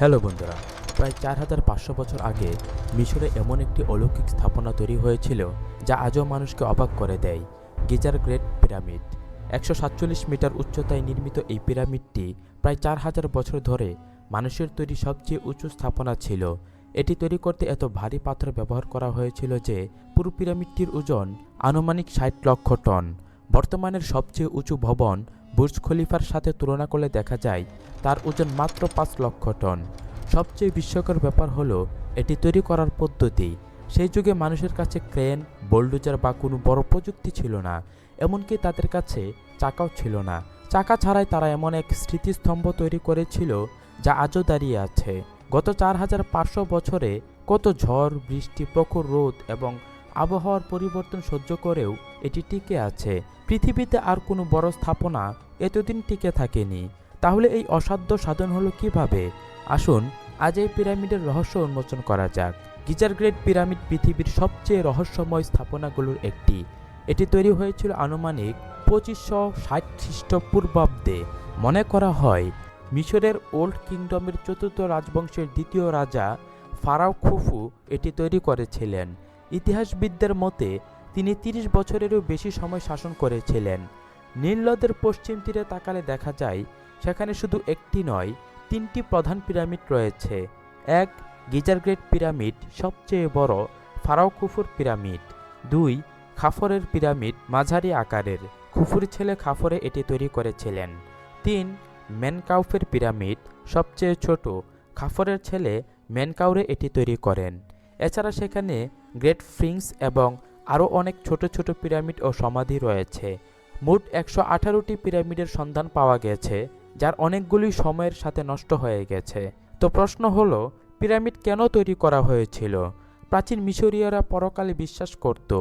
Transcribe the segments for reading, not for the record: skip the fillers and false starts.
Hello বন্ধুরা, প্রায় 4500 বছর আগে মিশরে এমন একটি অলৌকিক স্থাপনা তৈরি হয়েছিল যা আজও মানুষকে অবাক করে দেয়। গিজার গ্রেট পিরামিড 147 মিটার উচ্চতায় নির্মিত এই পিরামিডটি প্রায় 4000 বছর ধরে মানুষের তৈরি সবচেয়ে উঁচু স্থাপনা ছিল। এটি তৈরি করতে এত ভারী পাথর ব্যবহার করা হয়েছিল যে পুরো পিরামিডটির ওজন আনুমানিক 60 লক্ষ টন। বর্তমানের সবচেয়ে উঁচু ভবন বুর্জ খলিফার সাথে তুলনা করলে দেখা যায় তার ওজন মাত্র 5 লক্ষ টন। সবচেয়ে বিস্ময়কর ব্যাপার হলো এটি তৈরি করার পদ্ধতি। সেই যুগে মানুষের কাছে ক্রেন, বোলডোজার বা কোনো বড় প্রযুক্তি ছিল না, এমনকি তাদের কাছে চাকাও ছিল না। চাকা ছাড়াই তারা এমন এক স্মৃতিস্তম্ভ তৈরি করেছিল যা আজও দাঁড়িয়ে আছে। গত 4500 বছরে কত ঝড়, বৃষ্টি, প্রখর রোদ এবং আবহাওয়ার পরিবর্তন সহ্য করেও এটি টিকে আছে। পৃথিবীতে আর কোনো বড় স্থাপনা এতদিন টিকে থাকেনি। তাহলে এই অসাধ্য সাধন হলো কিভাবে? আসুন আজ এই পিরামিডের রহস্য উন্মোচন করা যাক। গিজার গ্রেট পিরামিড পৃথিবীর সবচেয়ে রহস্যময় স্থাপনাগুলোর একটি। এটি তৈরি হয়েছিল আনুমানিক 2560 খ্রিস্টপূর্বাব্দে। মনে করা হয় মিশরের ওল্ড কিংডমের চতুর্থ রাজবংশের দ্বিতীয় রাজা ফারাও খুফু এটি তৈরি করেছিলেন। ইতিহাসবিদদের মতে তিনি 30 বছরেরও বেশি সময় শাসন করেছিলেন। নীল নদের পশ্চিম তীরে তাকালে দেখা যায় সেখানে শুধু একটি নয়, 3টি প্রধান পিরামিড রয়েছে। 1. গিজার গ্রেট পিরামিড, সবচেয়ে বড় ফারাও খুফুর পিরামিড। 2. খাফরের পিরামিড, মাঝারি আকারের, খুফুর ছেলে খাফরে এটি তৈরি করেছিলেন। 3. মেনকাউফের পিরামিড, সবচেয়ে ছোট, খাফরের ছেলে মেনকাউরে এটি তৈরি করেন। এছাড়া সেখানে গ্রেট স্ফিংক্স এবং আরও অনেক ছোট ছোট পিরামিড ও সমাধি রয়েছে। মোট 118টি পিরামিডের সন্ধান পাওয়া গেছে, যার অনেকগুলি সময়ের সাথে নষ্ট হয়ে গেছে। তো প্রশ্ন হলো, পিরামিড কেন তৈরি করা হয়েছিল? প্রাচীন মিশরীয়রা পরকালে বিশ্বাস করত।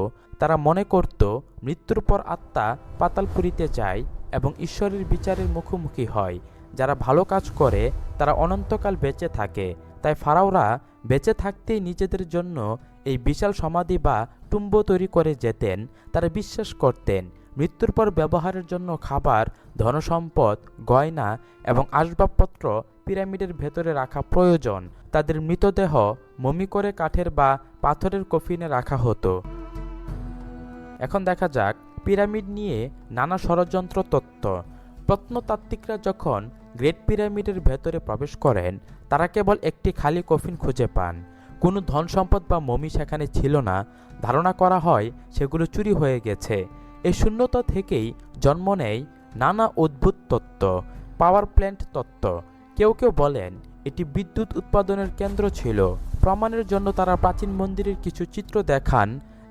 তারা মনে করত মৃত্যুর পর আত্মা পাতালপুরীতে যায় এবং ঈশ্বরের বিচারের মুখোমুখি হয়। যারা ভালো কাজ করে তারা অনন্তকাল বেঁচে থাকে। তাই ফারাওরা বেঁচে থাকতেই নিজেদের জন্য এই বিশাল সমাধি বা টুম্ব তৈরি করে যেতেন। তারা বিশ্বাস করতেন মৃত্যুর পর ব্যবহারের জন্য খাবার, ধনসম্পদ, গয়না এবং আসবাবপত্র পিরামিডের ভেতরে রাখা প্রয়োজন। তাদের মৃতদেহ মমি করে কাঠের বা পাথরের কফিনে রাখা হতো। এখন দেখা যাক পিরামিড নিয়ে নানা ষড়যন্ত্র তত্ত্ব। প্রত্নতাত্ত্বিকরা যখন গ্রেট পিরামিডের ভেতরে প্রবেশ করেন তারা কেবল একটি খালি কফিন খুঁজে পান। কোনো ধন সম্পদ বা মমি সেখানে ছিল না। ধারণা করা হয় সেগুলো চুরি হয়ে গেছে। এই শূন্যতা থেকেই জন্ম নেয় নানা অদ্ভুত তত্ত্ব। পাওয়ার প্ল্যান্ট তত্ত্ব। কেউ কেউ বলেন এটি বিদ্যুৎ উৎপাদনের কেন্দ্র ছিল। প্রমাণের জন্য তারা প্রাচীন মন্দিরের কিছু চিত্র দেখান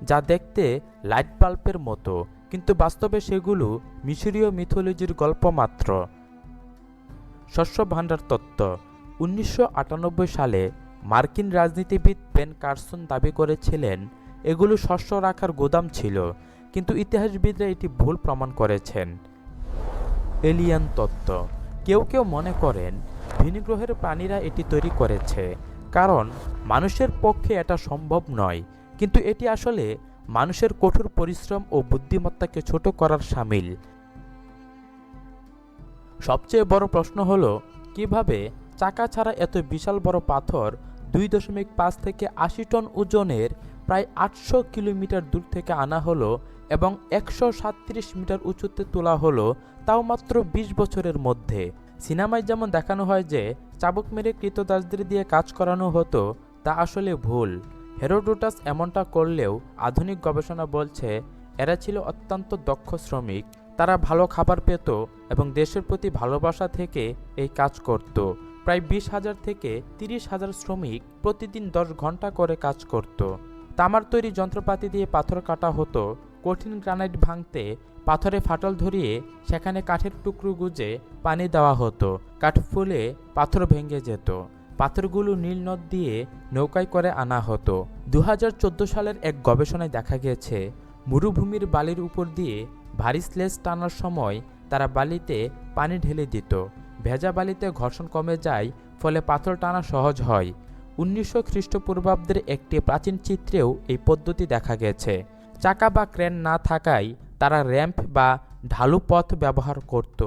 যা দেখতে লাইট বাল্বের মতো, কিন্তু বাস্তবে সেগুলো মিশরীয় মিথোলজির গল্প মাত্র। শস্য ভাণ্ডার তত্ত্ব। 1998 সালে মার্কিন রাজনীতিবিদ বেন কারসন দাবি করেছিলেন এগুলো শস্য রাখার গোদাম ছিল, কিন্তু ইতিহাসবিদরা এটি ভুল প্রমাণ করেছেন। এলিয়েন তত্ত্ব। কেউ কেউ মনে করেন ভিনগ্রহের প্রাণীরা এটি তৈরি করেছে, কারণ মানুষের পক্ষে এটা সম্ভব নয়, কিন্তু এটি আসলে মানুষের কঠোর পরিশ্রম ও বুদ্ধিমত্তাকে ছোট করার শামিল। সবচেয়ে বড় প্রশ্ন হলো কিভাবে চাকা ছাড়া এত বিশাল বড় পাথর 2.5 থেকে 80 টন ওজনের প্রায় 800 কিলোমিটার দূর থেকে আনা হলো এবং 137 মিটার উঁচুতে তোলা হলো, তাও মাত্র 20 বছরের মধ্যে। সিনেমায় যেমন দেখানো হয় যে চাবুক মেরে কৃতদাসদের দিয়ে কাজ করানো হতো, তা আসলে ভুল। হেরোডোটাস এমনটা করলেও আধুনিক গবেষণা বলছে এরা ছিল অত্যন্ত দক্ষ শ্রমিক। তারা ভালো খাবার পেত এবং দেশের প্রতি ভালোবাসা থেকে এই কাজ করত। প্রায় 20,000 থেকে 30,000 শ্রমিক প্রতিদিন 10 ঘন্টা করে কাজ করত। তামার তৈরি যন্ত্রপাতি দিয়ে পাথর কাটা হতো। কঠিন গ্রানাইট ভাঙতে পাথরে ফাটল ধরিয়ে সেখানে কাঠের টুকরো গুজে পানি দেওয়া হতো। কাঠ ফুলে পাথর ভেঙে যেত। পাথরগুলো নীল নদ দিয়ে নৌকায় করে আনা হতো। 2014 সালের এক গবেষণায় দেখা গেছে মরুভূমির বালির উপর দিয়ে ভারী স্লেজ টানার সময় তারা বালিতে পানি ঢেলে দিত। ভেজা বালিতে ঘর্ষণ কমে যায়, ফলে পাথর টানা সহজ হয়। 1900 খ্রিস্টপূর্বাব্দের একটি প্রাচীন চিত্রেও এই পদ্ধতি দেখা গেছে। চাকা বা ক্রেন না থাকায় তারা র্যাম্প বা ঢালু পথ ব্যবহার করত।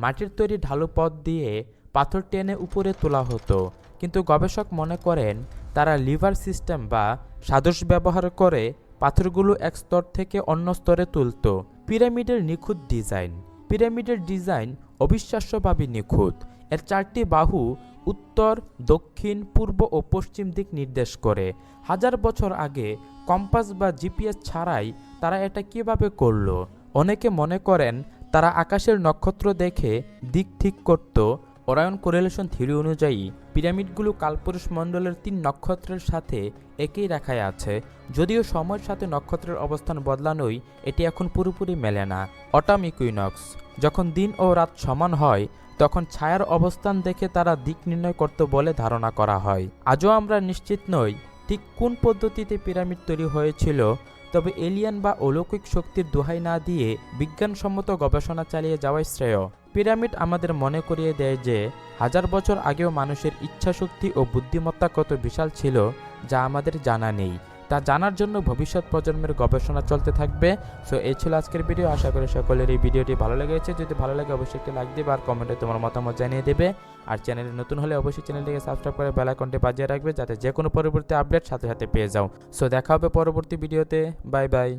মাটির তৈরি ঢালু পথ দিয়ে পাথর টেনে উপরে তোলা হতো। কিন্তু গবেষক মনে করেন তারা লিভার সিস্টেম বা সাদস ব্যবহার করে পাথরগুলো এক স্তর থেকে অন্য স্তরে তুলত। পিরামিডের নিখুঁত ডিজাইন। পিরামিডের ডিজাইন অবিশ্বাস্যভাবে নিখুঁত। এর 4টি বাহু উত্তর, দক্ষিণ, পূর্ব ও পশ্চিম দিক নির্দেশ করে। হাজার বছর আগে কম্পাস বা জিপিএস ছাড়াই তারা এটা কিভাবে করল? অনেকে মনে করেন তারা আকাশের নক্ষত্র দেখে দিক ঠিক করত। ওরায়ন কোরিলেশন থিওরি অনুযায়ী পিরামিডগুলো কালপুরুষ মণ্ডলের 3 নক্ষত্রের সাথে একই রেখায় আছে, যদিও সময়ের সাথে নক্ষত্রের অবস্থান বদলানোই এটি এখন পুরোপুরি মেলে না। Autumn equinox. যখন দিন ও রাত সমান হয় তখন ছায়ার অবস্থান দেখে তারা দিক নির্ণয় করত বলে ধারণা করা হয়। আজও আমরা নিশ্চিত নই ঠিক কোন পদ্ধতিতে পিরামিড তৈরি হয়েছিল, তবে এলিয়ান বা অলৌকিক শক্তির দোহাই না দিয়ে বিজ্ঞানসম্মত গবেষণা চালিয়ে যাওয়াই শ্রেয়। পিরামিড আমাদের মনে করিয়ে দেয় যে হাজার বছর আগেও মানুষের ইচ্ছাশক্তি ও বুদ্ধিমত্তা কত বিশাল ছিল যা আমাদের জানা নেই। তা জানার জন্য ভবিষ্যৎ প্রজন্মের গবেষণা চলতে থাকবে। সো এই ছিল আজকের ভিডিও। আশা করি সকলের এই ভিডিওটি ভালো লেগেছে। যদি ভালো লাগে অবশ্যই একটি লাইক দিবে আর কমেন্টে তোমার মতামত জানিয়ে দেবে। আর চ্যানেলে নতুন হলে অবশ্যই চ্যানেলটিকে সাবস্ক্রাইব করে বেল আইকনটি বাজিয়ে রাখবে যাতে যে কোনো পরবর্তী আপডেট সাথে সাথে পেয়ে যাও। সো দেখা হবে পরবর্তী ভিডিওতে। Bye bye.